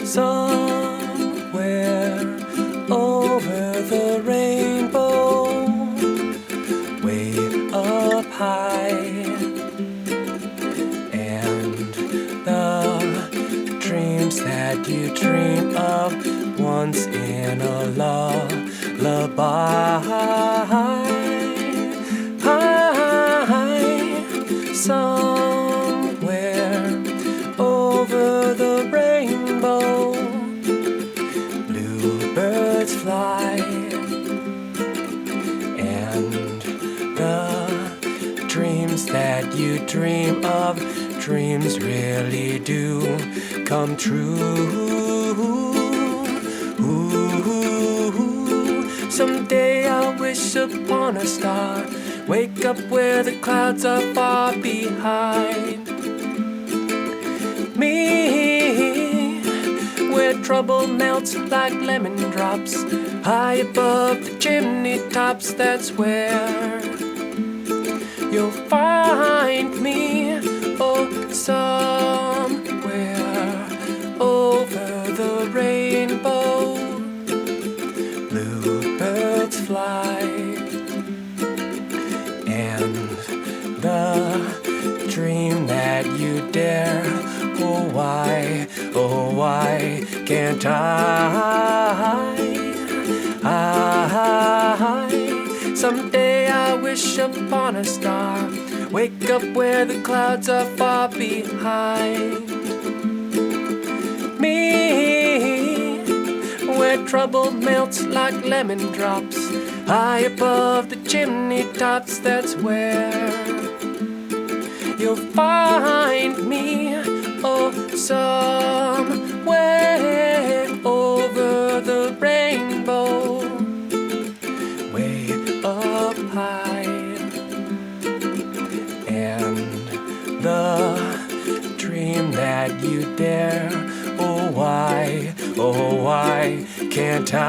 Somewhere over the rainbow, way up high, and the dreams that you dream of once in a lullaby. Somewhere over the rainbow, bluebirds fly, and the dreams that you dream of, dreams really do come true. Someday I'll wish upon a star, wake up where the clouds are far behind me, where trouble melts like lemon drops, high above the chimney tops. That's where you'll find me. Oh, somewhere over the rainbow, bluebirds fly, and the dream that you dare, oh why can't I? Someday I wish upon a star, wake up where the clouds are far behind me, where trouble melts like lemon drops, high above the chimney tops. That's where you'll find me. Oh, somewhere over the rainbow, way up high, and the dream that you dare, oh why can't I?